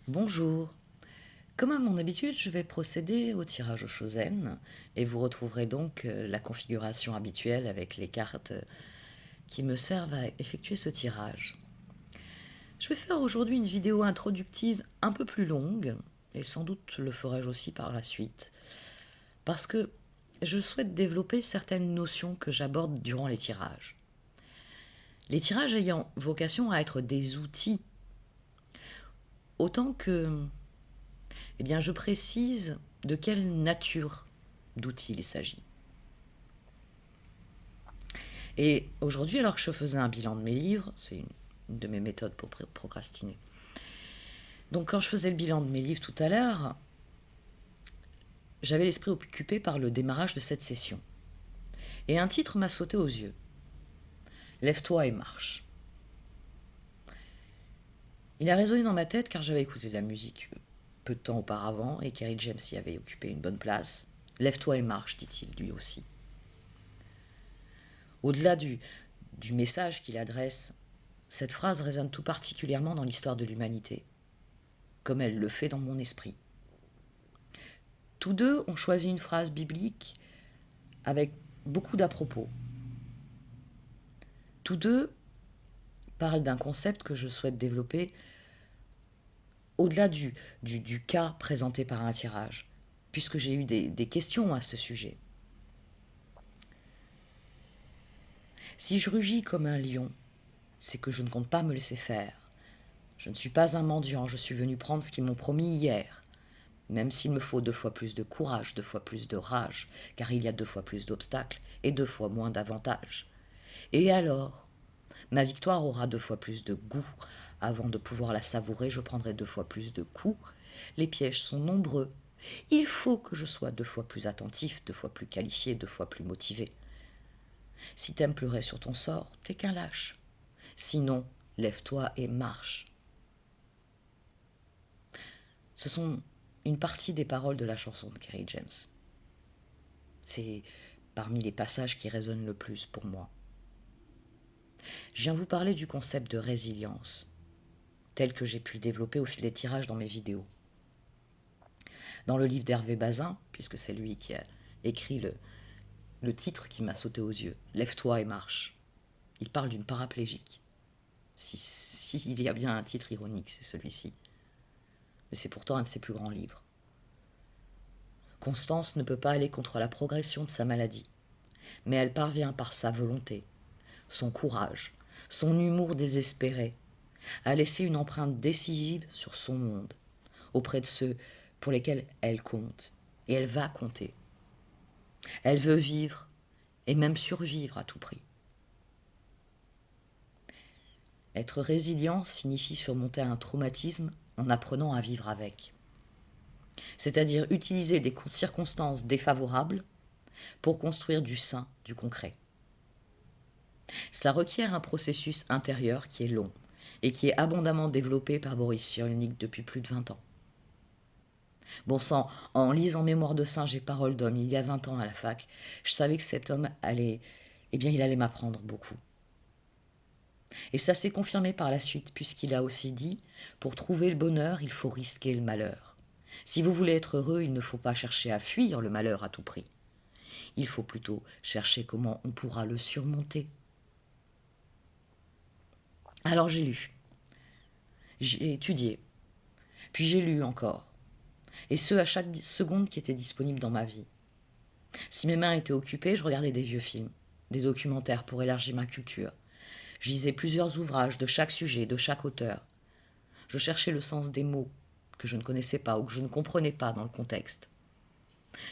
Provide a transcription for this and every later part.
Bonjour. Comme à mon habitude, je vais procéder au tirage au Chosen et vous retrouverez donc la configuration habituelle avec les cartes qui me servent à effectuer ce tirage. Je vais faire aujourd'hui une vidéo introductive un peu plus longue et sans doute le ferai-je aussi par la suite parce que je souhaite développer certaines notions que j'aborde durant les tirages. Les tirages ayant vocation à être des outils autant que je précise de quelle nature d'outils il s'agit. Et aujourd'hui, alors que je faisais un bilan de mes livres, c'est une de mes méthodes pour procrastiner. Donc quand je faisais le bilan de mes livres tout à l'heure, j'avais l'esprit occupé par le démarrage de cette session. Et un titre m'a sauté aux yeux. Lève-toi et marche. Il a résonné dans ma tête car j'avais écouté de la musique peu de temps auparavant et Kerry James y avait occupé une bonne place. Lève-toi et marche, dit-il lui aussi. Au-delà du message qu'il adresse, cette phrase résonne tout particulièrement dans l'histoire de l'humanité, comme elle le fait dans mon esprit. Tous deux ont choisi une phrase biblique avec beaucoup d'à-propos. Tous deux parlent d'un concept que je souhaite développer au-delà du cas présenté par un tirage, puisque j'ai eu des questions à ce sujet. Si je rugis comme un lion, c'est que je ne compte pas me laisser faire. Je ne suis pas un mendiant, je suis venu prendre ce qu'ils m'ont promis hier, même s'il me faut 2 fois plus de courage, 2 fois plus de rage, car il y a 2 fois plus d'obstacles et 2 fois moins d'avantages. Et alors, ma victoire aura 2 fois plus de goût. Avant de pouvoir la savourer, je prendrai 2 fois plus de coups. Les pièges sont nombreux. Il faut que je sois 2 fois plus attentif, 2 fois plus qualifié, 2 fois plus motivé. Si t'aimes pleurer sur ton sort, t'es qu'un lâche. Sinon, lève-toi et marche. Ce sont une partie des paroles de la chanson de Kerry James. C'est parmi les passages qui résonnent le plus pour moi. Je viens vous parler du concept de résilience, tel que j'ai pu le développer au fil des tirages dans mes vidéos. Dans le livre d'Hervé Bazin, puisque c'est lui qui a écrit le titre qui m'a sauté aux yeux, Lève-toi et marche, il parle d'une paraplégique. S'il y a bien un titre ironique, c'est celui-ci. Mais c'est pourtant un de ses plus grands livres. Constance ne peut pas aller contre la progression de sa maladie, mais elle parvient par sa volonté, son courage, son humour désespéré, à laisser une empreinte décisive sur son monde, auprès de ceux pour lesquels elle compte, et elle va compter. Elle veut vivre, et même survivre à tout prix. Être résilient signifie surmonter un traumatisme en apprenant à vivre avec. C'est-à-dire utiliser des circonstances défavorables pour construire du sain, du concret. Cela requiert un processus intérieur qui est long et qui est abondamment développé par Boris Cyrulnik depuis plus de 20 ans. Bon sang, en lisant Mémoires de singe et Paroles d'homme il y a 20 ans à la fac, je savais que cet homme il allait m'apprendre beaucoup. Et ça s'est confirmé par la suite, puisqu'il a aussi dit « Pour trouver le bonheur, il faut risquer le malheur. Si vous voulez être heureux, il ne faut pas chercher à fuir le malheur à tout prix. Il faut plutôt chercher comment on pourra le surmonter. » Alors j'ai lu, j'ai étudié, puis j'ai lu encore, et ce à chaque seconde qui était disponible dans ma vie. Si mes mains étaient occupées, je regardais des vieux films, des documentaires pour élargir ma culture. Je lisais plusieurs ouvrages de chaque sujet, de chaque auteur. Je cherchais le sens des mots que je ne connaissais pas ou que je ne comprenais pas dans le contexte.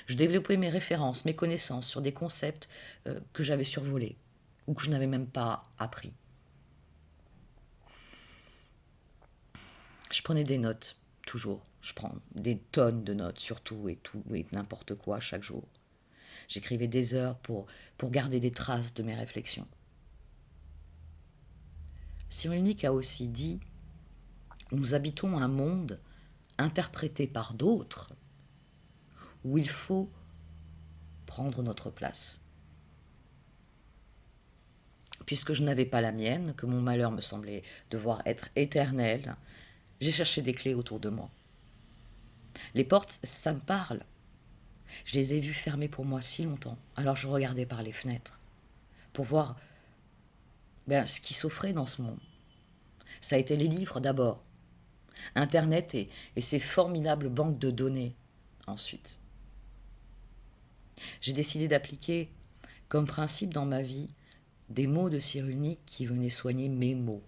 Je développais mes références, mes connaissances sur des concepts que j'avais survolés ou que je n'avais même pas appris. Je prenais des notes, toujours. Je prends des tonnes de notes sur tout et n'importe quoi chaque jour. J'écrivais des heures pour garder des traces de mes réflexions. Cyrulnik a aussi dit « Nous habitons un monde interprété par d'autres où il faut prendre notre place. » Puisque je n'avais pas la mienne, que mon malheur me semblait devoir être éternel, J'ai cherché des clés autour de moi. Les portes, ça me parle. Je les ai vues fermées pour moi si longtemps. Alors je regardais par les fenêtres pour voir ce qui s'offrait dans ce monde. Ça a été les livres d'abord, Internet et ces formidables banques de données ensuite. J'ai décidé d'appliquer comme principe dans ma vie des mots de Cyrulnik qui venaient soigner mes maux.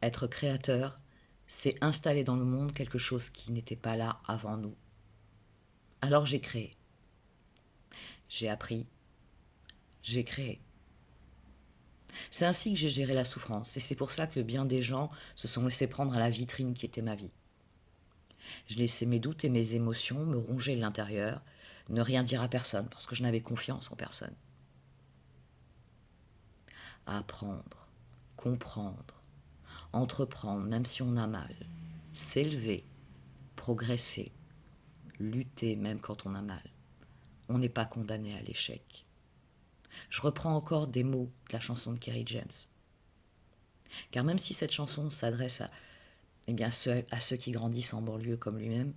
Être créateur, c'est installer dans le monde quelque chose qui n'était pas là avant nous. Alors j'ai créé. J'ai appris. J'ai créé. C'est ainsi que j'ai géré la souffrance, et c'est pour ça que bien des gens se sont laissés prendre à la vitrine qui était ma vie. Je laissais mes doutes et mes émotions me ronger l'intérieur, ne rien dire à personne, parce que je n'avais confiance en personne. Apprendre, comprendre, entreprendre, même si on a mal, s'élever, progresser, lutter même quand on a mal. On n'est pas condamné à l'échec. Je reprends encore des mots de la chanson de Kerry James. Car même si cette chanson s'adresse à ceux qui grandissent en banlieue comme lui-même,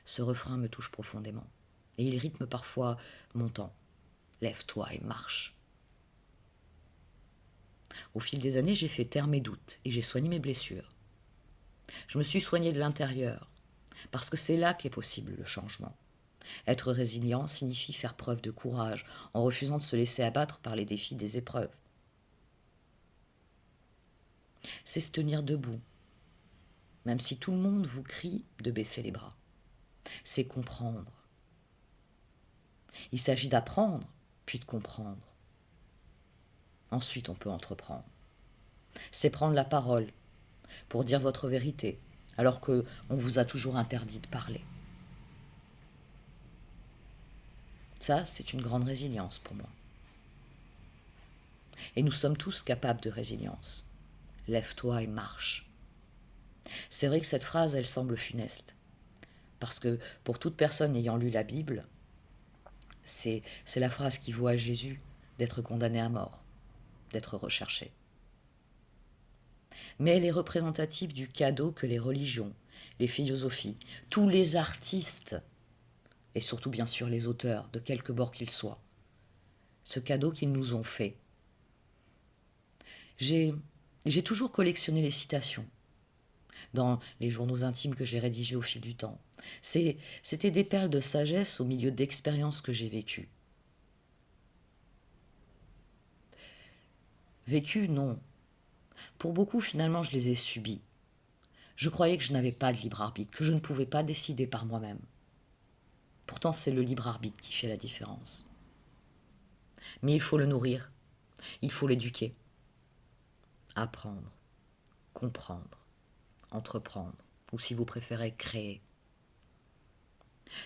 ce refrain me touche profondément. Et il rythme parfois mon temps. Lève-toi et marche. Au fil des années, j'ai fait taire mes doutes et j'ai soigné mes blessures. Je me suis soigné de l'intérieur, parce que c'est là qu'est possible le changement. Être résilient signifie faire preuve de courage en refusant de se laisser abattre par les défis des épreuves. C'est se tenir debout, même si tout le monde vous crie de baisser les bras. C'est comprendre. Il s'agit d'apprendre, puis de comprendre. Ensuite, on peut entreprendre. C'est prendre la parole pour dire votre vérité, alors qu'on vous a toujours interdit de parler. Ça, c'est une grande résilience pour moi. Et nous sommes tous capables de résilience. Lève-toi et marche. C'est vrai que cette phrase, elle semble funeste. Parce que pour toute personne ayant lu la Bible, c'est la phrase qui vaut à Jésus d'être condamné à mort, d'être recherché. Mais elle est représentative du cadeau que les religions, les philosophies, tous les artistes, et surtout bien sûr les auteurs, de quelque bord qu'ils soient, ce cadeau qu'ils nous ont fait. J'ai toujours collectionné les citations dans les journaux intimes que j'ai rédigés au fil du temps. C'était des perles de sagesse au milieu d'expériences que j'ai vécues. Vécues, non. Pour beaucoup, finalement, je les ai subies. Je croyais que je n'avais pas de libre arbitre, que je ne pouvais pas décider par moi-même. Pourtant, c'est le libre arbitre qui fait la différence. Mais il faut le nourrir, il faut l'éduquer. Apprendre, comprendre, entreprendre, ou si vous préférez, créer.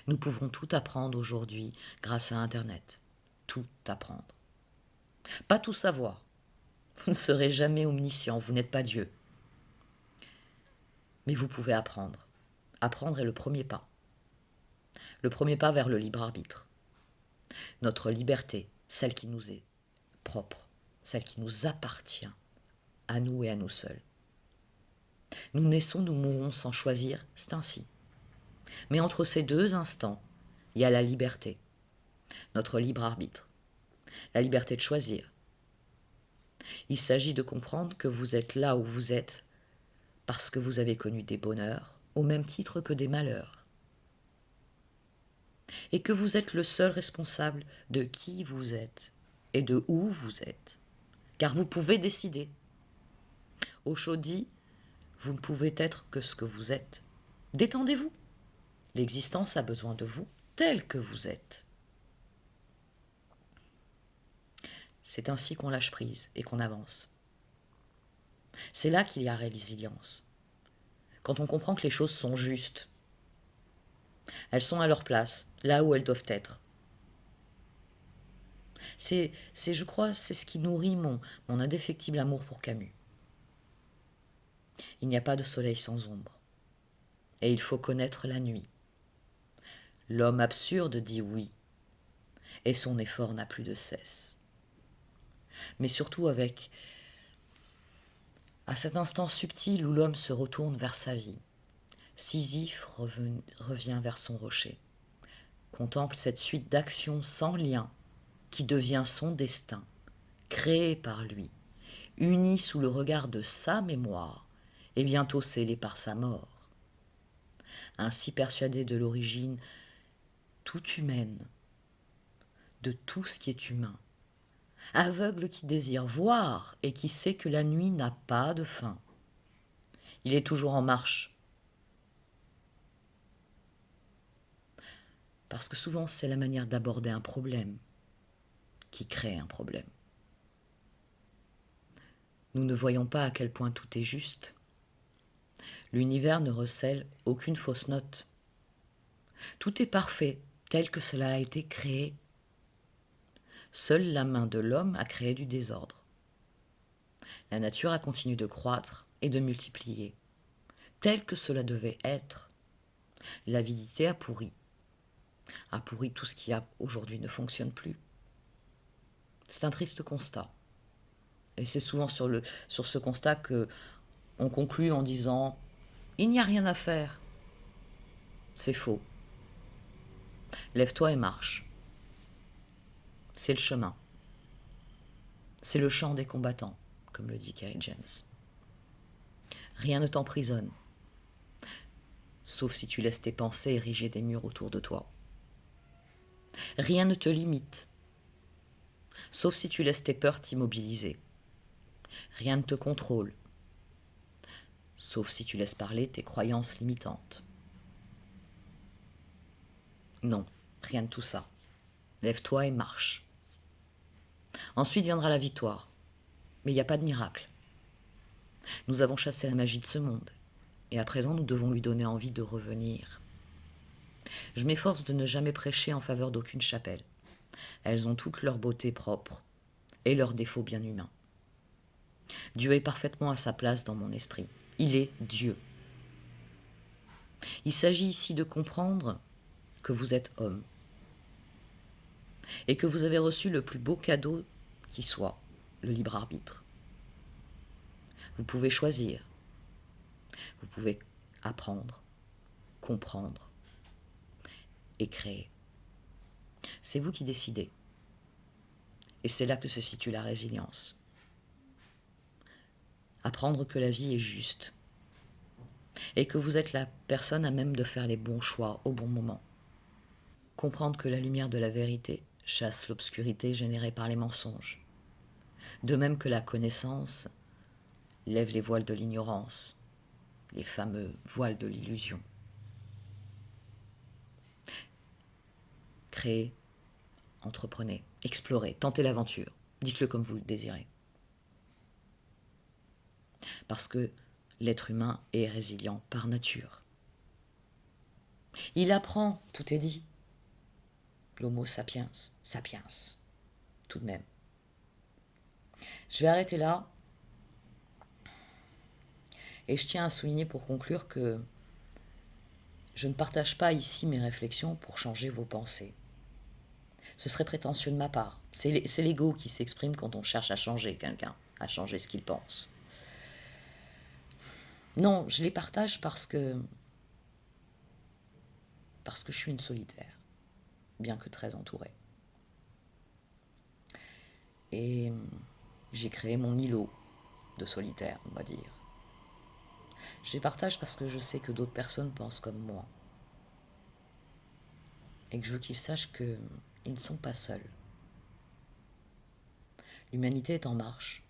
Nous pouvons tout apprendre aujourd'hui grâce à Internet. Tout apprendre. Pas tout savoir. Vous ne serez jamais omniscient, vous n'êtes pas Dieu. Mais vous pouvez apprendre. Apprendre est le premier pas. Le premier pas vers le libre arbitre. Notre liberté, celle qui nous est propre, celle qui nous appartient, à nous et à nous seuls. Nous naissons, nous mourrons sans choisir, c'est ainsi. Mais entre ces deux instants, il y a la liberté, notre libre arbitre, la liberté de choisir. Il s'agit de comprendre que vous êtes là où vous êtes parce que vous avez connu des bonheurs au même titre que des malheurs. Et que vous êtes le seul responsable de qui vous êtes et de où vous êtes. Car vous pouvez décider. Osho dit, vous ne pouvez être que ce que vous êtes. Détendez-vous. L'existence a besoin de vous tel que vous êtes. C'est ainsi qu'on lâche prise et qu'on avance. C'est là qu'il y a résilience. Quand on comprend que les choses sont justes. Elles sont à leur place, là où elles doivent être. Je crois, c'est ce qui nourrit mon indéfectible amour pour Camus. Il n'y a pas de soleil sans ombre. Et il faut connaître la nuit. L'homme absurde dit oui. Et son effort n'a plus de cesse. Mais surtout à cet instant subtil où l'homme se retourne vers sa vie. Sisyphe revient vers son rocher, contemple cette suite d'actions sans lien qui devient son destin, créé par lui, uni sous le regard de sa mémoire et bientôt scellé par sa mort. Ainsi persuadé de l'origine toute humaine, de tout ce qui est humain, aveugle qui désire voir et qui sait que la nuit n'a pas de fin. Il est toujours en marche. Parce que souvent c'est la manière d'aborder un problème qui crée un problème. Nous ne voyons pas à quel point tout est juste. L'univers ne recèle aucune fausse note. Tout est parfait tel que cela a été créé. Seule la main de l'homme a créé du désordre. La nature a continué de croître et de multiplier, tel que cela devait être. L'avidité a pourri tout ce qui aujourd'hui ne fonctionne plus. C'est un triste constat. Et c'est souvent sur ce constat qu'on conclut en disant « il n'y a rien à faire ». C'est faux. Lève-toi et marche. C'est le chemin. C'est le chant des combattants, comme le dit Kerry James. Rien ne t'emprisonne, sauf si tu laisses tes pensées ériger des murs autour de toi. Rien ne te limite, sauf si tu laisses tes peurs t'immobiliser. Rien ne te contrôle, sauf si tu laisses parler tes croyances limitantes. Non, rien de tout ça. Lève-toi et marche. Ensuite viendra la victoire. Mais il n'y a pas de miracle. Nous avons chassé la magie de ce monde. Et à présent, nous devons lui donner envie de revenir. Je m'efforce de ne jamais prêcher en faveur d'aucune chapelle. Elles ont toutes leur beauté propre et leurs défauts bien humains. Dieu est parfaitement à sa place dans mon esprit. Il est Dieu. Il s'agit ici de comprendre que vous êtes homme et que vous avez reçu le plus beau cadeau qui soit, le libre arbitre. Vous pouvez choisir, vous pouvez apprendre, comprendre et créer. C'est vous qui décidez. Et c'est là que se situe la résilience. Apprendre que la vie est juste et que vous êtes la personne à même de faire les bons choix au bon moment. Comprendre que la lumière de la vérité chasse l'obscurité générée par les mensonges. De même que la connaissance lève les voiles de l'ignorance, les fameux voiles de l'illusion. Créez, entreprenez, explorez, tentez l'aventure. Dites-le comme vous le désirez. Parce que l'être humain est résilient par nature. Il apprend, tout est dit. L'homo sapiens, sapiens, tout de même. Je vais arrêter là. Et je tiens à souligner pour conclure que je ne partage pas ici mes réflexions pour changer vos pensées. Ce serait prétentieux de ma part. C'est l'ego qui s'exprime quand on cherche à changer quelqu'un, à changer ce qu'il pense. Non, je les partage parce que je suis une solitaire, bien que très entourée. Et j'ai créé mon îlot de solitaire, on va dire. Je les partage parce que je sais que d'autres personnes pensent comme moi. Et que je veux qu'ils sachent qu'ils ne sont pas seuls. L'humanité est en marche.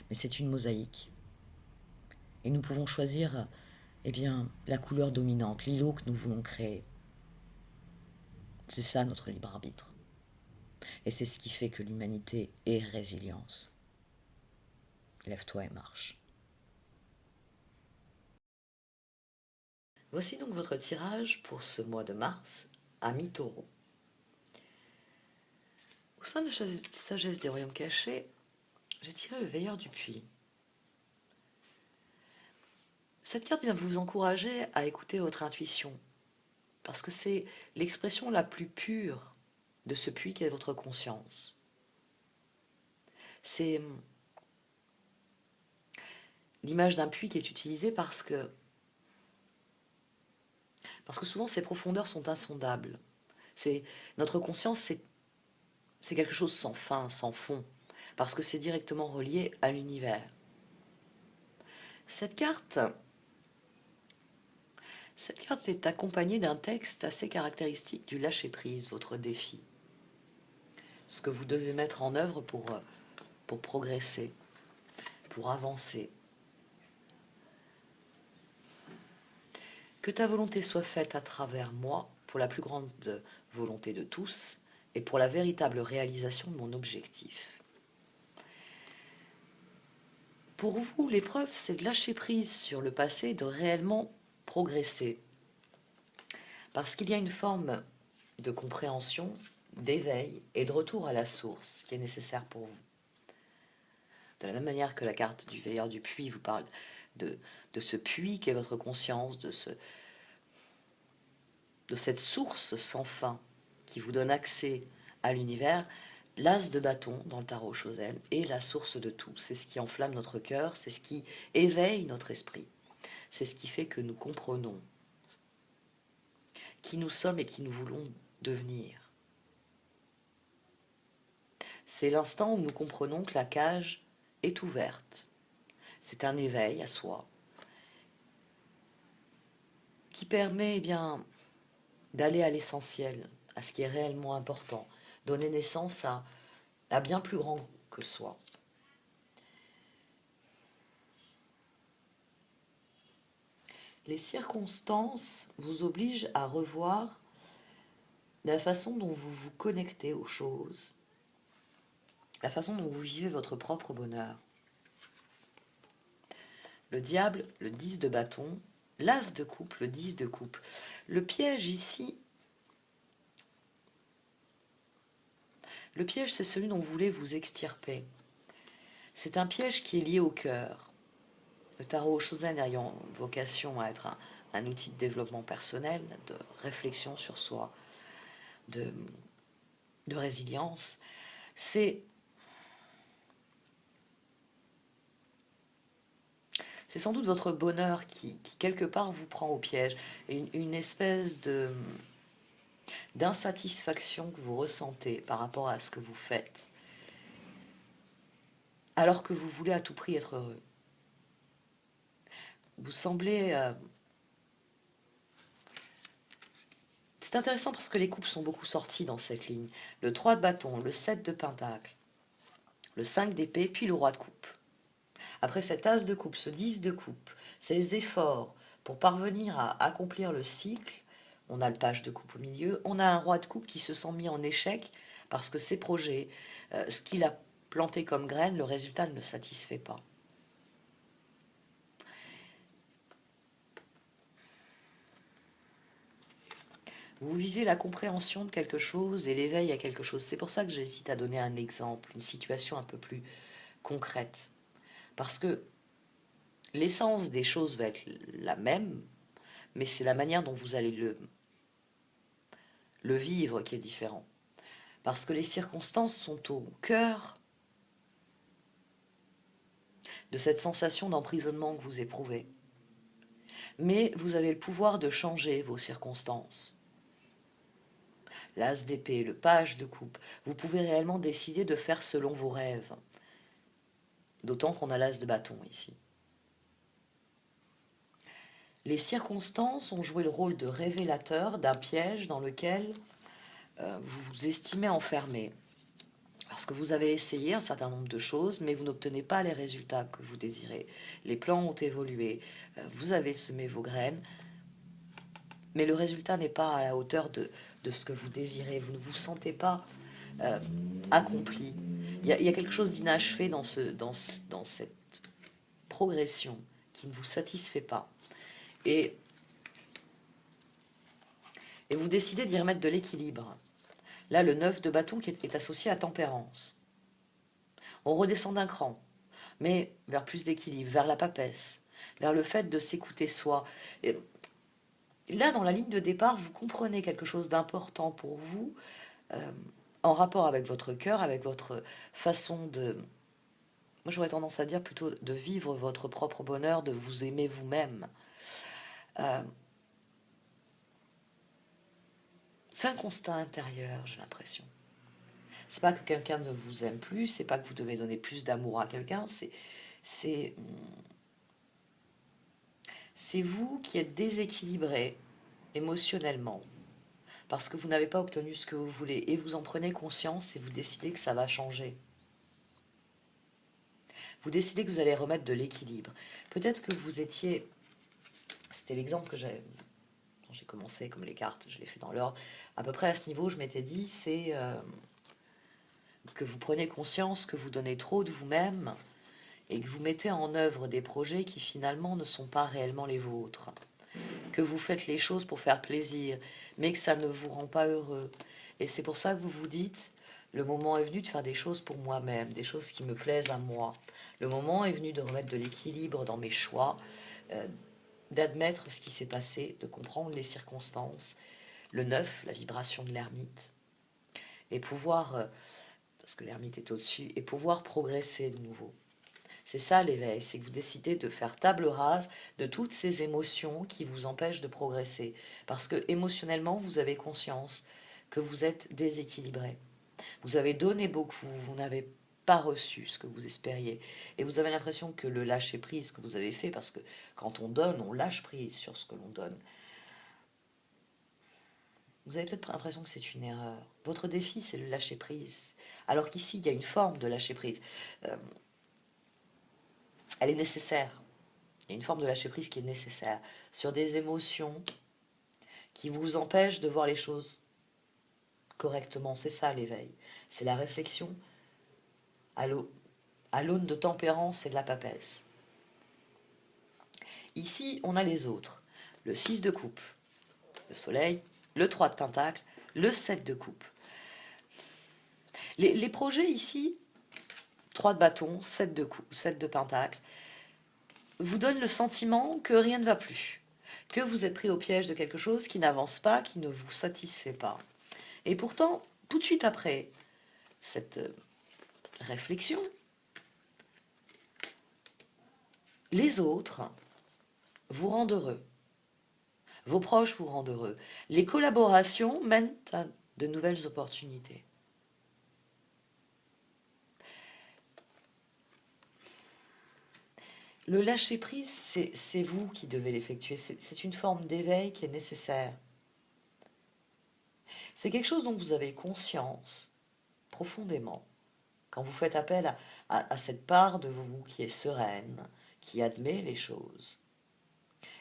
Mais c'est une mosaïque. Et nous pouvons choisir la couleur dominante, l'îlot que nous voulons créer. C'est ça notre libre arbitre. Et c'est ce qui fait que l'humanité est résilience. Lève-toi et marche. Voici donc votre tirage pour ce mois de mars, Amis Taureau. Au sein de la sagesse des royaumes cachés, j'ai tiré le veilleur du puits. Cette carte vient vous encourager à écouter votre intuition, parce que c'est l'expression la plus pure de ce puits qu'est votre conscience. C'est l'image d'un puits qui est utilisée parce que Parce que souvent, ces profondeurs sont insondables. C'est, notre conscience, c'est quelque chose sans fin, sans fond, parce que c'est directement relié à l'univers. Cette carte est accompagnée d'un texte assez caractéristique du lâcher-prise, votre défi. Ce que vous devez mettre en œuvre pour progresser, pour avancer. Que ta volonté soit faite à travers moi, pour la plus grande volonté de tous, et pour la véritable réalisation de mon objectif. Pour vous, l'épreuve, c'est de lâcher prise sur le passé, de réellement progresser. Parce qu'il y a une forme de compréhension, d'éveil et de retour à la source qui est nécessaire pour vous. De la même manière que la carte du veilleur du puits vous parle de ce puits qu'est votre conscience, de cette source sans fin qui vous donne accès à l'univers, l'as de bâton dans le tarot Chosel est la source de tout. C'est ce qui enflamme notre cœur, c'est ce qui éveille notre esprit. C'est ce qui fait que nous comprenons qui nous sommes et qui nous voulons devenir. C'est l'instant où nous comprenons que la cage est ouverte. C'est un éveil à soi qui permet d'aller à l'essentiel, à ce qui est réellement important, donner naissance à bien plus grand que soi. Les circonstances vous obligent à revoir la façon dont vous vous connectez aux choses, la façon dont vous vivez votre propre bonheur. Le diable, le 10 de bâton, l'as de coupe, le 10 de coupe. Le piège ici, c'est celui dont vous voulez vous extirper. C'est un piège qui est lié au cœur. Le tarot Chosen ayant vocation à être un outil de développement personnel, de réflexion sur soi, de résilience, c'est sans doute votre bonheur qui quelque part vous prend au piège, une espèce d'insatisfaction que vous ressentez par rapport à ce que vous faites, alors que vous voulez à tout prix être heureux. Vous semblez... C'est intéressant parce que les coupes sont beaucoup sorties dans cette ligne. Le 3 de bâton, le 7 de pentacle, le 5 d'épée, puis le roi de coupe. Après cet as de coupe, ce 10 de coupe, ces efforts pour parvenir à accomplir le cycle, on a le page de coupe au milieu, on a un roi de coupe qui se sent mis en échec parce que ses projets, ce qu'il a planté comme graine, le résultat ne le satisfait pas. Vous vivez la compréhension de quelque chose et l'éveil à quelque chose. C'est pour ça que j'hésite à donner un exemple, une situation un peu plus concrète. Parce que l'essence des choses va être la même, mais c'est la manière dont vous allez le vivre qui est différent. Parce que les circonstances sont au cœur de cette sensation d'emprisonnement que vous éprouvez. Mais vous avez le pouvoir de changer vos circonstances. L'as d'épée, le page de coupe, vous pouvez réellement décider de faire selon vos rêves. D'autant qu'on a l'as de bâton ici. Les circonstances ont joué le rôle de révélateur d'un piège dans lequel vous vous estimez enfermé. Parce que vous avez essayé un certain nombre de choses, mais vous n'obtenez pas les résultats que vous désirez. Les plans ont évolué, vous avez semé vos graines, mais le résultat n'est pas à la hauteur de ce que vous désirez. Vous ne vous sentez pas accompli. Il y a quelque chose d'inachevé dans cette progression qui ne vous satisfait pas. Et vous décidez d'y remettre de l'équilibre. Là, le 9 de bâton qui est associé à tempérance. On redescend d'un cran, mais vers plus d'équilibre, vers la papesse, vers le fait de s'écouter soi. Et là, dans la ligne de départ, vous comprenez quelque chose d'important pour vous, en rapport avec votre cœur, avec votre façon de... Moi, j'aurais tendance à dire plutôt de vivre votre propre bonheur, de vous aimer vous-même. C'est un constat intérieur, j'ai l'impression. C'est pas que quelqu'un ne vous aime plus, c'est pas que vous devez donner plus d'amour à quelqu'un, c'est c'est vous qui êtes déséquilibré émotionnellement parce que vous n'avez pas obtenu ce que vous voulez et vous en prenez conscience et vous décidez que ça va changer. Vous décidez que vous allez remettre de l'équilibre. Peut-être que vous étiez, c'était l'exemple que j'ai, quand j'ai commencé comme les cartes, je l'ai fait dans l'ordre, à peu près à ce niveau, je m'étais dit, c'est que vous prenez conscience que vous donnez trop de vous-même et que vous mettez en œuvre des projets qui finalement ne sont pas réellement les vôtres. Que vous faites les choses pour faire plaisir, mais que ça ne vous rend pas heureux. Et c'est pour ça que vous vous dites, le moment est venu de faire des choses pour moi-même, des choses qui me plaisent à moi. Le moment est venu de remettre de l'équilibre dans mes choix, d'admettre ce qui s'est passé, de comprendre les circonstances, le neuf, la vibration de l'ermite, et pouvoir, parce que l'ermite est au-dessus, et pouvoir progresser de nouveau. C'est ça l'éveil, c'est que vous décidez de faire table rase de toutes ces émotions qui vous empêchent de progresser. Parce que émotionnellement, vous avez conscience que vous êtes déséquilibré. Vous avez donné beaucoup, vous n'avez pas reçu ce que vous espériez. Et vous avez l'impression que le lâcher-prise que vous avez fait, parce que quand on donne, on lâche prise sur ce que l'on donne. Vous avez peut-être l'impression que c'est une erreur. Votre défi, c'est le lâcher-prise. Alors qu'ici, il y a une forme de lâcher-prise. Elle est nécessaire. Il y a une forme de lâcher-prise qui est nécessaire sur des émotions qui vous empêchent de voir les choses correctement. C'est ça l'éveil. C'est la réflexion à l'aune de tempérance et de la papesse. Ici, on a les autres. Le 6 de coupe, le soleil, le 3 de pentacle, le 7 de coupe. Les projets ici, 3 de bâton, 7 de coupe, 7 de pentacle, vous donnent le sentiment que rien ne va plus, que vous êtes pris au piège de quelque chose qui n'avance pas, qui ne vous satisfait pas. Et pourtant, tout de suite après cette réflexion, les autres vous rendent heureux. Vos proches vous rendent heureux. Les collaborations mènent à de nouvelles opportunités. Le lâcher-prise, c'est vous qui devez l'effectuer. C'est une forme d'éveil qui est nécessaire. C'est quelque chose dont vous avez conscience profondément quand vous faites appel à cette part de vous qui est sereine, qui admet les choses.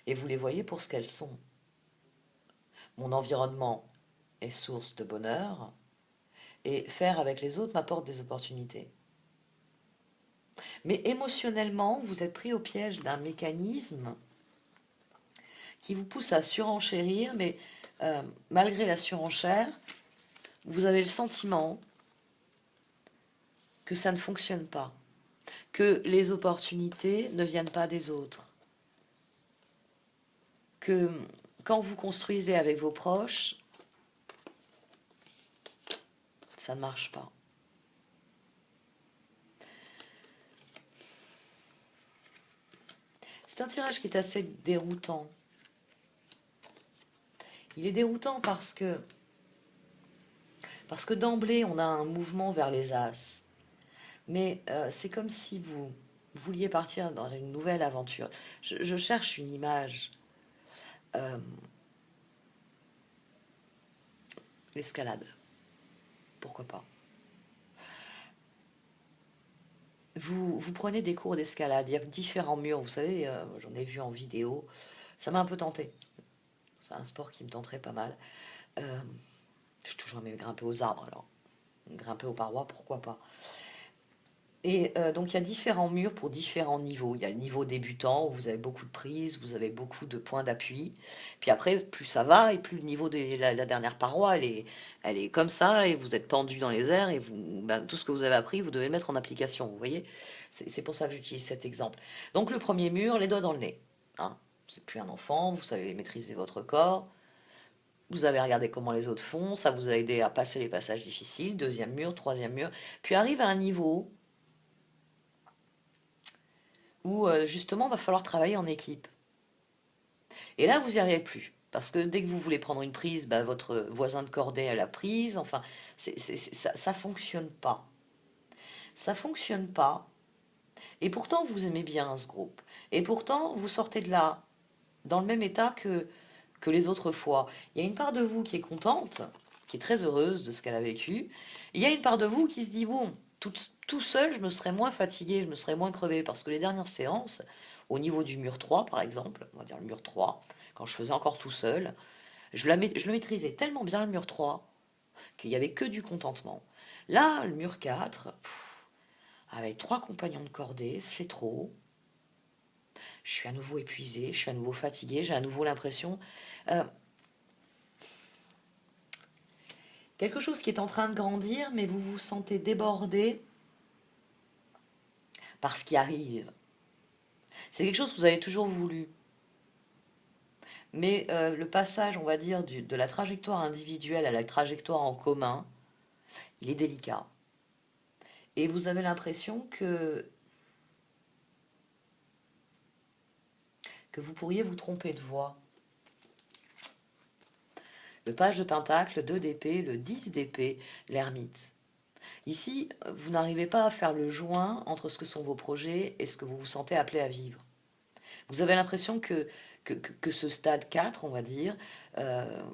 Et vous les voyez pour ce qu'elles sont. Mon environnement est source de bonheur et faire avec les autres m'apporte des opportunités. Mais émotionnellement, vous êtes pris au piège d'un mécanisme qui vous pousse à surenchérir, mais malgré la surenchère, vous avez le sentiment que ça ne fonctionne pas, que les opportunités ne viennent pas des autres, que quand vous construisez avec vos proches, ça ne marche pas. C'est un tirage qui est assez déroutant. Il est déroutant parce que d'emblée, on a un mouvement vers les As. Mais c'est comme si vous vouliez partir dans une nouvelle aventure. Je cherche une image. L'escalade. Pourquoi pas? Vous prenez des cours d'escalade. Il y a différents murs. Vous savez, j'en ai vu en vidéo. Ça m'a un peu tenté. C'est un sport qui me tenterait pas mal. J'ai toujours aimé grimper aux arbres, alors grimper aux parois, pourquoi pas. Et donc il y a différents murs pour différents niveaux. Il y a le niveau débutant où vous avez beaucoup de prises, vous avez beaucoup de points d'appui. Puis après, plus ça va et plus le niveau de la dernière paroi, elle est comme ça et vous êtes pendu dans les airs et tout ce que vous avez appris, vous devez le mettre en application. Vous voyez, c'est pour ça que j'utilise cet exemple. Donc le premier mur, les doigts dans le nez. Hein. Vous n'êtes plus un enfant, vous savez maîtriser votre corps. Vous avez regardé comment les autres font, ça vous a aidé à passer les passages difficiles. Deuxième mur, troisième mur. Puis arrive à un niveau où justement, il va falloir travailler en équipe. Et là, vous n'y arrivez plus. Parce que dès que vous voulez prendre une prise, bah, votre voisin de cordée a la prise. Enfin, ça fonctionne pas. Ça fonctionne pas. Et pourtant, vous aimez bien ce groupe. Et pourtant, vous sortez de là dans le même état que les autres fois. Il y a une part de vous qui est contente, qui est très heureuse de ce qu'elle a vécu. Et il y a une part de vous qui se dit, bon, tout seul, je me serais moins fatigué, je me serais moins crevé. Parce que les dernières séances, au niveau du mur 3, par exemple, on va dire le mur 3, quand je faisais encore tout seul, je le maîtrisais tellement bien, le mur 3, qu'il n'y avait que du contentement. Là, le mur 4, avec 3 compagnons de cordée, c'est trop. Je suis à nouveau épuisée, je suis à nouveau fatiguée, j'ai à nouveau l'impression... quelque chose qui est en train de grandir, mais vous vous sentez débordé par ce qui arrive. C'est quelque chose que vous avez toujours voulu. Mais le passage, on va dire, de la trajectoire individuelle à la trajectoire en commun, il est délicat. Et vous avez l'impression que vous pourriez vous tromper de voie. Le page de pentacle, le 2 d'épée, le 10 d'épée, l'ermite. Ici, vous n'arrivez pas à faire le joint entre ce que sont vos projets et ce que vous vous sentez appelé à vivre. Vous avez l'impression que ce stade 4, on va dire,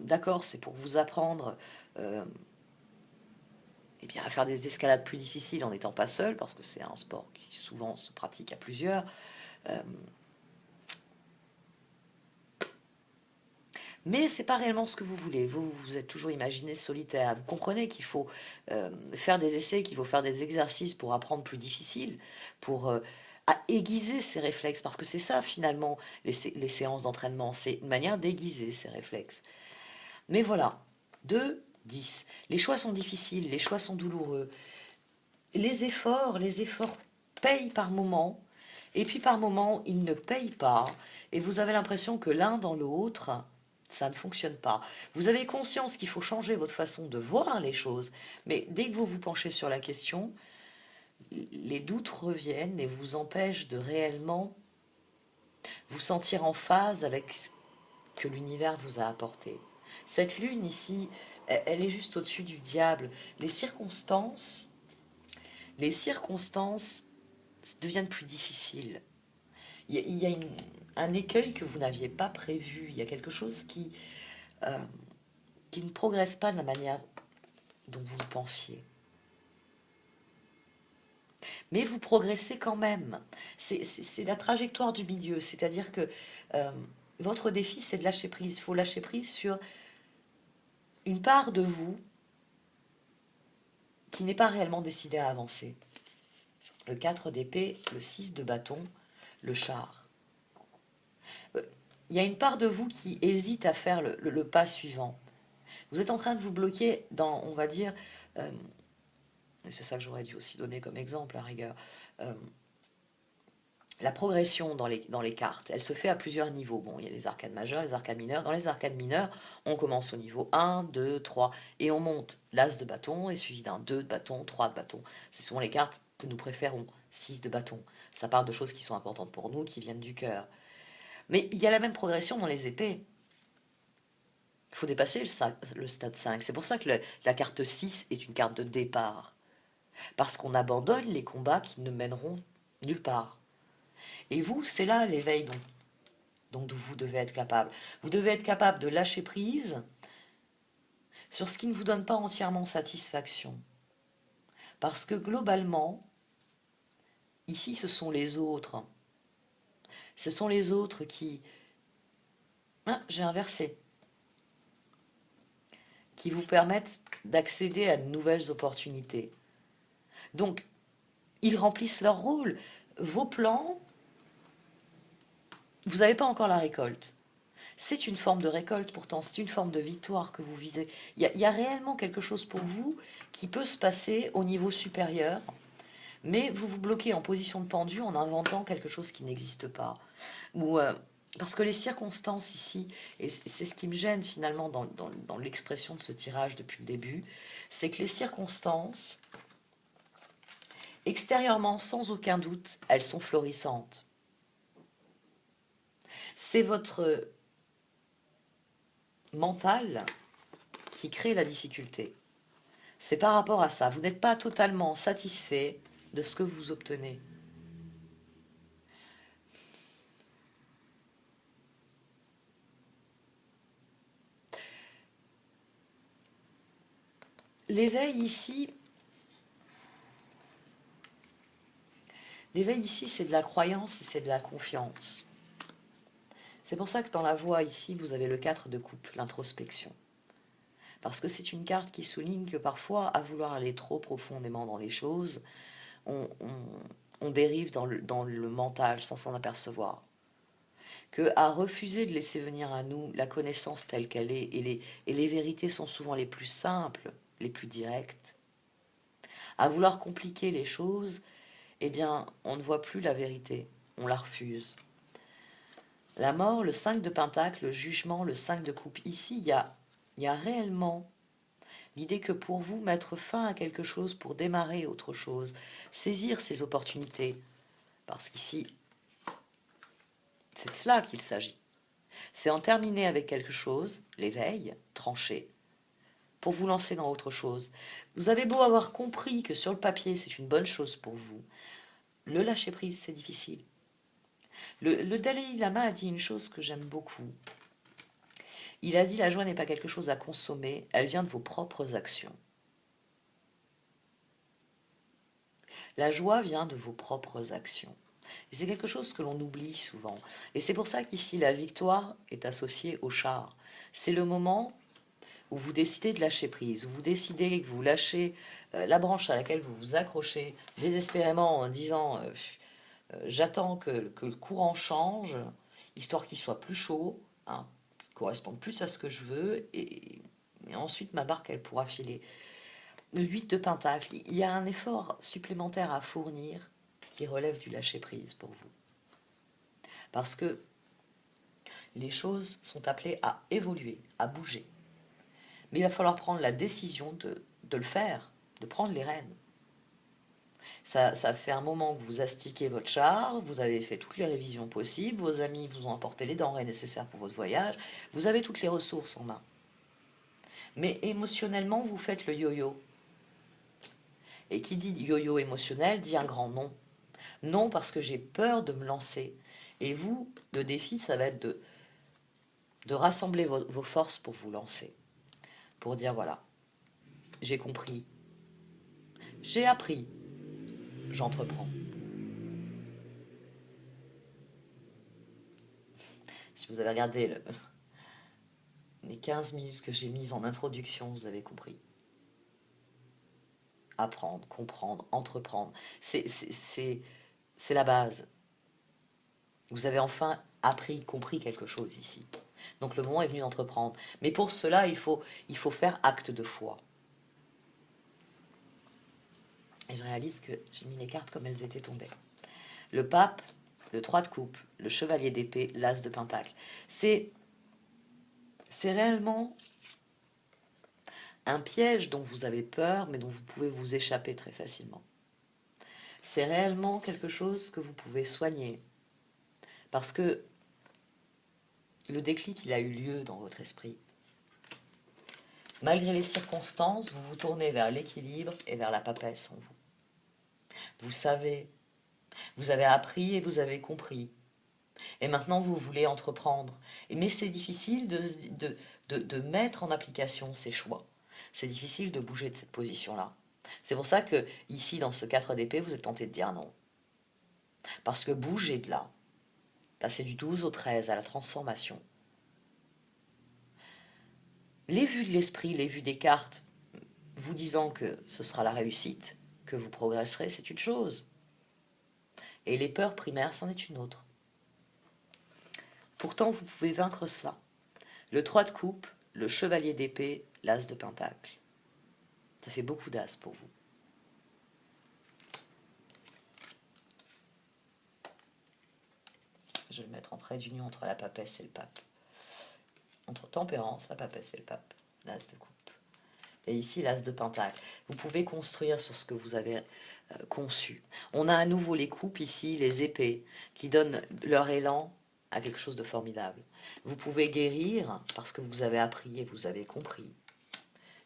d'accord, c'est pour vous apprendre eh bien, à faire des escalades plus difficiles en n'étant pas seul, parce que c'est un sport qui souvent se pratique à plusieurs. Mais c'est pas réellement ce que vous voulez. Vous vous êtes toujours imaginé solitaire. Vous comprenez qu'il faut faire des essais, qu'il faut faire des exercices pour apprendre plus difficile, pour à aiguiser ses réflexes. Parce que c'est ça, finalement, les séances d'entraînement. C'est une manière d'aiguiser ses réflexes. Mais voilà, 2, 10. Les choix sont difficiles, les choix sont douloureux. Les efforts payent par moment. Et puis par moment, ils ne payent pas. Et vous avez l'impression que l'un dans l'autre, ça ne fonctionne pas. Vous avez conscience qu'il faut changer votre façon de voir les choses, mais dès que vous vous penchez sur la question, les doutes reviennent et vous empêchent de réellement vous sentir en phase avec ce que l'univers vous a apporté. Cette lune ici, elle est juste au-dessus du diable. Les circonstances deviennent plus difficiles. Il y a un écueil que vous n'aviez pas prévu. Il y a quelque chose euh, qui ne progresse pas de la manière dont vous le pensiez. Mais vous progressez quand même. C'est la trajectoire du milieu. C'est-à-dire que votre défi, c'est de lâcher prise. Il faut lâcher prise sur une part de vous qui n'est pas réellement décidée à avancer. Le 4 d'épée, le 6 de bâton, le char. Il y a une part de vous qui hésite à faire le pas suivant. Vous êtes en train de vous bloquer dans, on va dire, et c'est ça que j'aurais dû aussi donner comme exemple à rigueur, la progression dans les cartes, elle se fait à plusieurs niveaux. Bon, il y a les arcades majeures, les arcades mineures. Dans les arcades mineures, on commence au niveau 1, 2, 3, et on monte. L'as de bâton est suivi d'un 2 de bâton, 3 de bâton. C'est souvent les cartes que nous préférons. 6 de bâton. Ça parle de choses qui sont importantes pour nous, qui viennent du cœur. Mais il y a la même progression dans les épées. Il faut dépasser le stade 5. C'est pour ça que la carte 6 est une carte de départ. Parce qu'on abandonne les combats qui ne mèneront nulle part. Et vous, c'est là l'éveil dont vous devez être capable. Vous devez être capable de lâcher prise sur ce qui ne vous donne pas entièrement satisfaction. Parce que globalement, ici, ce sont les autres. Ce sont les autres qui... Ah, j'ai inversé. Qui vous permettent d'accéder à de nouvelles opportunités. Donc, ils remplissent leur rôle. Vos plans, vous n'avez pas encore la récolte. C'est une forme de récolte pourtant, c'est une forme de victoire que vous visez. Il y a réellement quelque chose pour vous qui peut se passer au niveau supérieur, mais vous vous bloquez en position de pendu en inventant quelque chose qui n'existe pas. Ou, parce que les circonstances ici, et c'est ce qui me gêne finalement dans l'expression de ce tirage depuis le début, c'est que les circonstances, extérieurement, sans aucun doute, elles sont florissantes. C'est votre mental qui crée la difficulté. C'est par rapport à ça. Vous n'êtes pas totalement satisfait de ce que vous obtenez. L'éveil ici, c'est de la croyance et c'est de la confiance. C'est pour ça que dans la voie ici, vous avez le 4 de coupe, l'introspection. Parce que c'est une carte qui souligne que parfois, à vouloir aller trop profondément dans les choses, on dérive dans le mental sans s'en apercevoir. Que à refuser de laisser venir à nous la connaissance telle qu'elle est, et les vérités sont souvent les plus simples, les plus directes. À vouloir compliquer les choses, eh bien, on ne voit plus la vérité, on la refuse. La mort, le 5 de pentacle, le jugement, le 5 de coupe. Ici, il y a réellement l'idée que pour vous, mettre fin à quelque chose pour démarrer autre chose, saisir ces opportunités, parce qu'ici, c'est de cela qu'il s'agit. C'est en terminer avec quelque chose, l'éveil, tranché, pour vous lancer dans autre chose. Vous avez beau avoir compris que sur le papier, c'est une bonne chose pour vous, le lâcher-prise, c'est difficile. Le Dalai Lama a dit une chose que j'aime beaucoup. Il a dit: la joie n'est pas quelque chose à consommer, elle vient de vos propres actions. La joie vient de vos propres actions. Et c'est quelque chose que l'on oublie souvent. Et c'est pour ça qu'ici, la victoire est associée au char. C'est le moment où vous décidez de lâcher prise, où vous décidez que vous lâchez la branche à laquelle vous vous accrochez désespérément en disant j'attends que le courant change, histoire qu'il soit plus chaud, hein, qu'il corresponde plus à ce que je veux, et ensuite ma barque elle pourra filer. Le 8 de pentacle, il y a un effort supplémentaire à fournir qui relève du lâcher-prise pour vous. Parce que les choses sont appelées à évoluer, à bouger. Mais il va falloir prendre la décision de le faire, de prendre les rênes. Ça fait un moment que vous astiquez votre char, vous avez fait toutes les révisions possibles, vos amis vous ont apporté les denrées nécessaires pour votre voyage, vous avez toutes les ressources en main. Mais émotionnellement, vous faites le yo-yo. Et qui dit yo-yo émotionnel dit un grand non. Non parce que j'ai peur de me lancer. Et vous, le défi, ça va être de rassembler vos forces pour vous lancer. Pour dire voilà, j'ai compris, j'ai appris, j'entreprends. Si vous avez regardé les 15 minutes que j'ai mises en introduction, vous avez compris. Apprendre, comprendre, entreprendre, c'est la base. Vous avez enfin appris, compris quelque chose ici. Donc le moment est venu d'entreprendre. Mais pour cela, il faut faire acte de foi. Et je réalise que j'ai mis les cartes comme elles étaient tombées. Le pape, le 3 de coupe, le chevalier d'épée, l'as de pentacle. C'est réellement un piège dont vous avez peur, mais dont vous pouvez vous échapper très facilement. C'est réellement quelque chose que vous pouvez soigner. Parce que le déclic, il a eu lieu dans votre esprit. Malgré les circonstances, vous vous tournez vers l'équilibre et vers la papesse en vous. Vous savez, vous avez appris et vous avez compris. Et maintenant, vous voulez entreprendre. Mais c'est difficile de mettre en application ces choix. C'est difficile de bouger de cette position-là. C'est pour ça que, ici, dans ce 4 d'épée, vous êtes tenté de dire non. Parce que bouger de là, passer du 12 au 13 à la transformation, les vues de l'esprit, les vues des cartes, vous disant que ce sera la réussite, que vous progresserez, c'est une chose. Et les peurs primaires, c'en est une autre. Pourtant, vous pouvez vaincre cela. Le 3 de coupe, le chevalier d'épée, l'as de pentacle. Ça fait beaucoup d'as pour vous. Je vais le mettre en trait d'union entre la papesse et le pape. Entre tempérance, la papesse et le pape. L'as de coupe. Et ici, l'as de pentacle. Vous pouvez construire sur ce que vous avez conçu. On a à nouveau les coupes ici, les épées, qui donnent leur élan à quelque chose de formidable. Vous pouvez guérir parce que vous avez appris et vous avez compris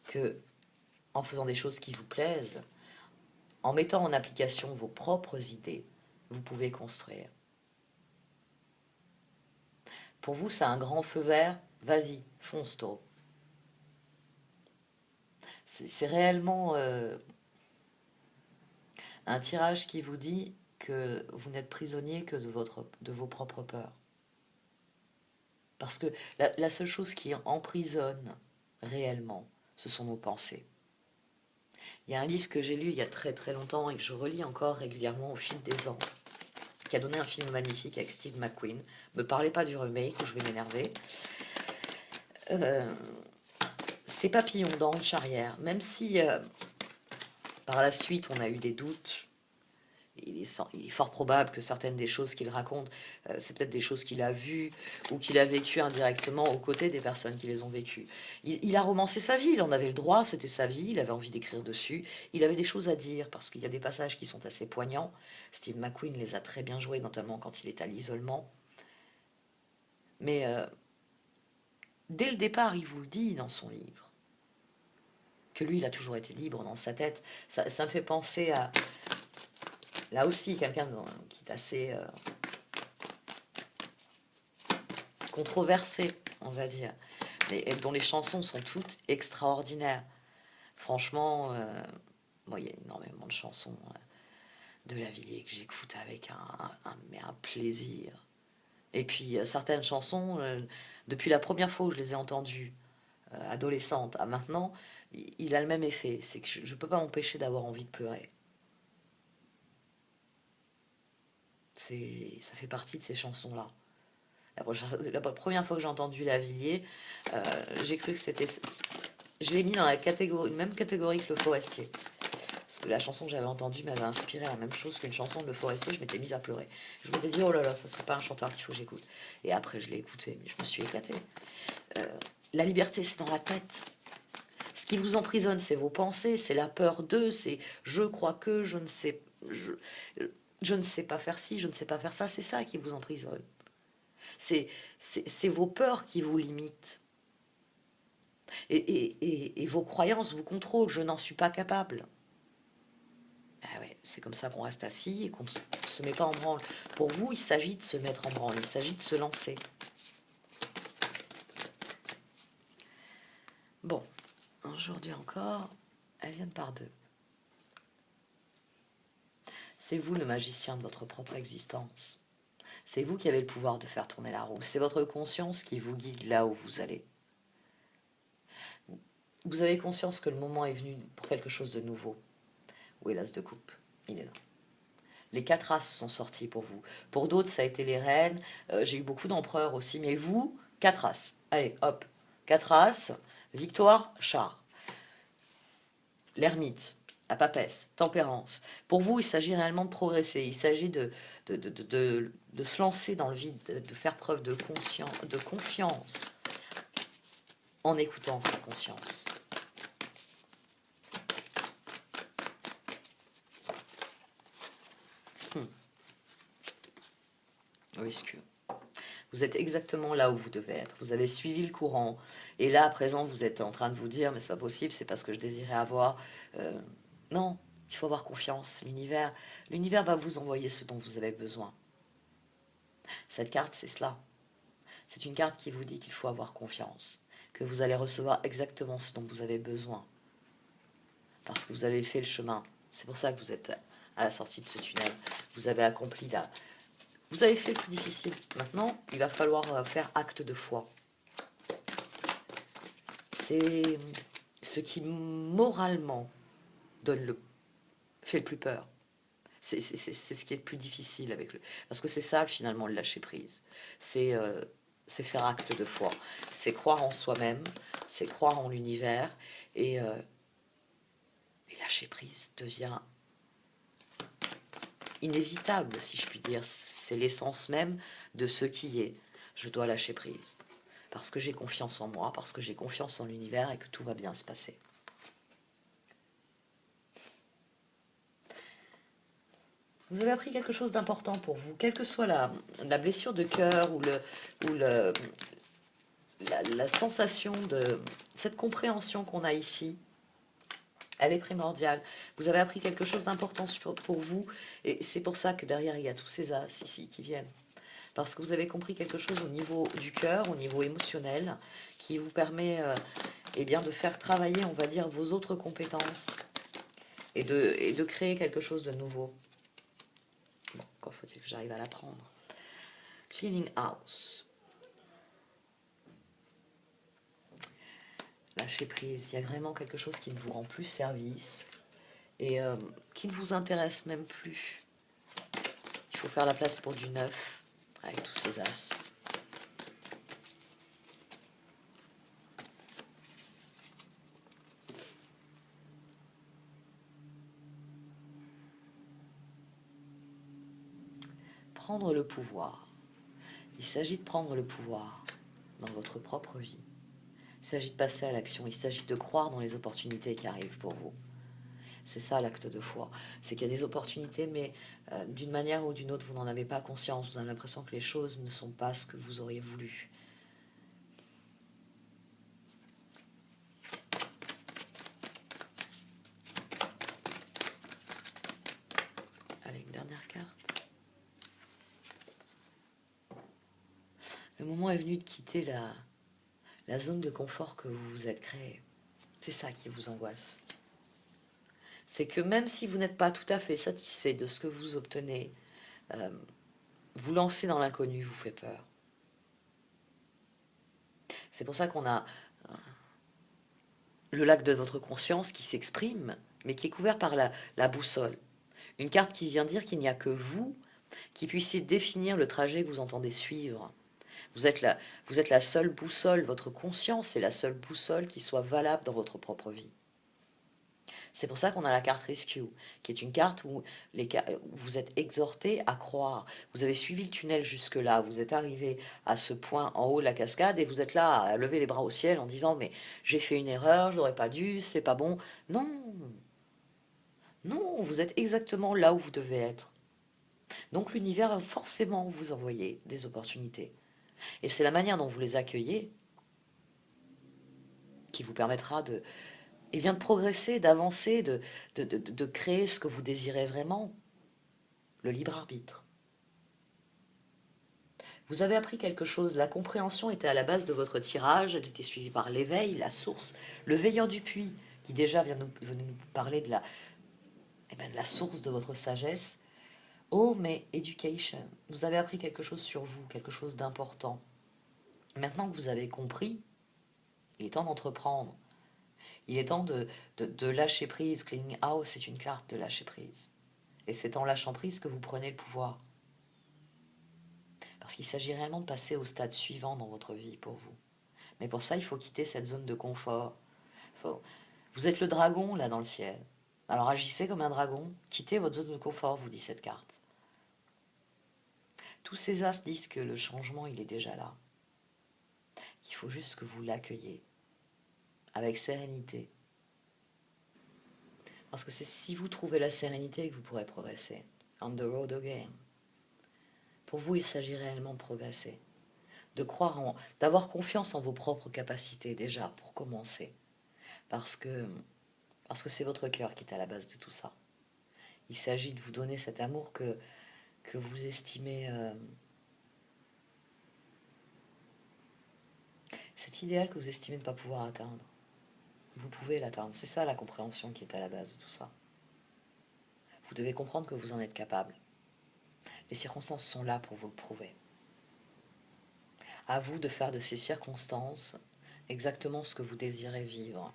que, en faisant des choses qui vous plaisent, en mettant en application vos propres idées, vous pouvez construire. Pour vous, c'est un grand feu vert, vas-y, fonce, taureau. C'est réellement un tirage qui vous dit que vous n'êtes prisonnier que de vos propres peurs. Parce que la seule chose qui emprisonne réellement, ce sont nos pensées. Il y a un livre que j'ai lu il y a très très longtemps et que je relis encore régulièrement au fil des ans, qui a donné un film magnifique avec Steve McQueen. Me parlez pas du remake ou je vais m'énerver. C'est Papillon d'Henri Charrière. Même si par la suite on a eu des doutes, il est fort probable que certaines des choses qu'il raconte, c'est peut-être des choses qu'il a vues ou qu'il a vécues indirectement aux côtés des personnes qui les ont vécues. Il a romancé sa vie, il en avait le droit, c'était sa vie, il avait envie d'écrire dessus, il avait des choses à dire, parce qu'il y a des passages qui sont assez poignants. Steve McQueen les a très bien joués, notamment quand il est à l'isolement. Mais dès le départ, il vous le dit dans son livre, que lui, il a toujours été libre dans sa tête. Ça me fait penser à... Là aussi, quelqu'un qui est assez controversé, on va dire, mais dont les chansons sont toutes extraordinaires. Franchement, moi, il y a énormément de chansons de Lavilliers que j'écoute avec un plaisir. Et puis, certaines chansons, depuis la première fois où je les ai entendues, adolescente, à maintenant, il a le même effet. C'est que je ne peux pas m'empêcher d'avoir envie de pleurer. Ça fait partie de ces chansons-là. La première fois que j'ai entendu Lavilliers, j'ai cru que c'était... Je l'ai mis dans la même catégorie que Le Forestier. Parce que la chanson que j'avais entendue m'avait inspiré la même chose qu'une chanson de Le Forestier, je m'étais mise à pleurer. Je m'étais dit, oh là là, ça c'est pas un chanteur qu'il faut que j'écoute. Et après je l'ai écouté, mais je me suis éclatée. La liberté, c'est dans la tête. Ce qui vous emprisonne, c'est vos pensées, c'est la peur d'eux, c'est je crois que, je ne sais pas faire ci, je ne sais pas faire ça, c'est ça qui vous emprisonne. C'est vos peurs qui vous limitent. Et vos croyances vous contrôlent, je n'en suis pas capable. Ah ouais, c'est comme ça qu'on reste assis et qu'on ne se met pas en branle. Pour vous, il s'agit de se mettre en branle, il s'agit de se lancer. Bon, aujourd'hui encore, elle vient de par deux. C'est vous le magicien de votre propre existence. C'est vous qui avez le pouvoir de faire tourner la roue. C'est votre conscience qui vous guide là où vous allez. Vous avez conscience que le moment est venu pour quelque chose de nouveau. Où est l'as de coupe? Il est là. Les 4 as sont sortis pour vous. Pour d'autres, ça a été les reines. J'ai eu beaucoup d'empereurs aussi. Mais vous, 4 as. Allez, hop. 4 as. Victoire, char. L'ermite, la papesse, tempérance. Pour vous, il s'agit réellement de progresser. Il s'agit de se lancer dans le vide, de faire preuve de confiance en écoutant sa conscience. Oui, vous êtes exactement là où vous devez être. Vous avez suivi le courant. Et là, à présent, vous êtes en train de vous dire, mais c'est pas possible, c'est pas ce que je désirais avoir. Non, il faut avoir confiance. L'univers va vous envoyer ce dont vous avez besoin. Cette carte, c'est cela. C'est une carte qui vous dit qu'il faut avoir confiance. Que vous allez recevoir exactement ce dont vous avez besoin. Parce que vous avez fait le chemin. C'est pour ça que vous êtes à la sortie de ce tunnel. Vous avez accompli la... Vous avez fait le plus difficile. Maintenant, il va falloir faire acte de foi. C'est ce qui, moralement, fait le plus peur. C'est ce qui est le plus difficile avec le... Parce que c'est ça, finalement, le lâcher-prise. C'est faire acte de foi. C'est croire en soi-même, c'est croire en l'univers. Et lâcher-prise devient inévitable, si je puis dire. C'est l'essence même de ce qui est. Je dois lâcher prise. Parce que j'ai confiance en moi, parce que j'ai confiance en l'univers et que tout va bien se passer. Vous avez appris quelque chose d'important pour vous, quelle que soit la blessure de cœur ou la sensation de cette compréhension qu'on a ici. Elle est primordiale. Vous avez appris quelque chose d'important pour vous. Et c'est pour ça que derrière, il y a tous ces as ici qui viennent. Parce que vous avez compris quelque chose au niveau du cœur, au niveau émotionnel, qui vous permet eh bien, de faire travailler, on va dire, vos autres compétences et de créer quelque chose de nouveau. Bon, encore faut-il que j'arrive à l'apprendre. Cleaning house. Lâcher prise. Il y a vraiment quelque chose qui ne vous rend plus service et qui ne vous intéresse même plus. Il faut faire la place pour du neuf avec tous ces as. Prendre le pouvoir. Il s'agit de prendre le pouvoir dans votre propre vie. Il s'agit de passer à l'action. Il s'agit de croire dans les opportunités qui arrivent pour vous. C'est ça l'acte de foi. C'est qu'il y a des opportunités, mais d'une manière ou d'une autre, vous n'en avez pas conscience. Vous avez l'impression que les choses ne sont pas ce que vous auriez voulu. Allez, une dernière carte. Le moment est venu de quitter la zone de confort que vous vous êtes créée. C'est ça qui vous angoisse. C'est que même si vous n'êtes pas tout à fait satisfait de ce que vous obtenez, vous lancer dans l'inconnu vous fait peur. C'est pour ça qu'on a le lac de votre conscience qui s'exprime, mais qui est couvert par la boussole. Une carte qui vient dire qu'il n'y a que vous qui puissiez définir le trajet que vous entendez suivre. Vous êtes la seule boussole, votre conscience est la seule boussole qui soit valable dans votre propre vie. C'est pour ça qu'on a la carte Rescue, qui est une carte où vous êtes exhorté à croire. Vous avez suivi le tunnel jusque-là, vous êtes arrivé à ce point en haut de la cascade et vous êtes là à lever les bras au ciel en disant « mais j'ai fait une erreur, je n'aurais pas dû, c'est pas bon ». Non, non, vous êtes exactement là où vous devez être. Donc l'univers va forcément vous envoyer des opportunités. Et c'est la manière dont vous les accueillez qui vous permettra de progresser, d'avancer, de créer ce que vous désirez vraiment. Le libre arbitre. Vous avez appris quelque chose, la compréhension était à la base de votre tirage, elle était suivie par l'éveil, la source, le veilleur du puits, qui déjà vient nous parler de la source de votre sagesse. Oh, mais education, vous avez appris quelque chose sur vous, quelque chose d'important. Maintenant que vous avez compris, il est temps d'entreprendre. Il est temps de lâcher prise. Cleaning House, c'est une carte de lâcher prise. Et c'est en lâchant prise que vous prenez le pouvoir. Parce qu'il s'agit réellement de passer au stade suivant dans votre vie pour vous. Mais pour ça, il faut quitter cette zone de confort. Vous êtes le dragon, là, dans le ciel. Alors agissez comme un dragon. Quittez votre zone de confort, vous dit cette carte. Tous ces as disent que le changement, il est déjà là. Qu'il faut juste que vous l'accueilliez. Avec sérénité. Parce que c'est si vous trouvez la sérénité que vous pourrez progresser. On the road again. Pour vous, il s'agit réellement de progresser. D'avoir confiance en vos propres capacités déjà, pour commencer. Parce que c'est votre cœur qui est à la base de tout ça. Il s'agit de vous donner cet amour que vous estimez... cet idéal que vous estimez ne pas pouvoir atteindre. Vous pouvez l'atteindre. C'est ça la compréhension qui est à la base de tout ça. Vous devez comprendre que vous en êtes capable. Les circonstances sont là pour vous le prouver. À vous de faire de ces circonstances exactement ce que vous désirez vivre.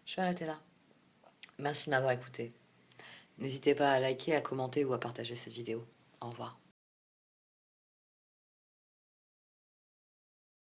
Je vais arrêter là. Merci de m'avoir écouté. N'hésitez pas à liker, à commenter ou à partager cette vidéo. Au revoir.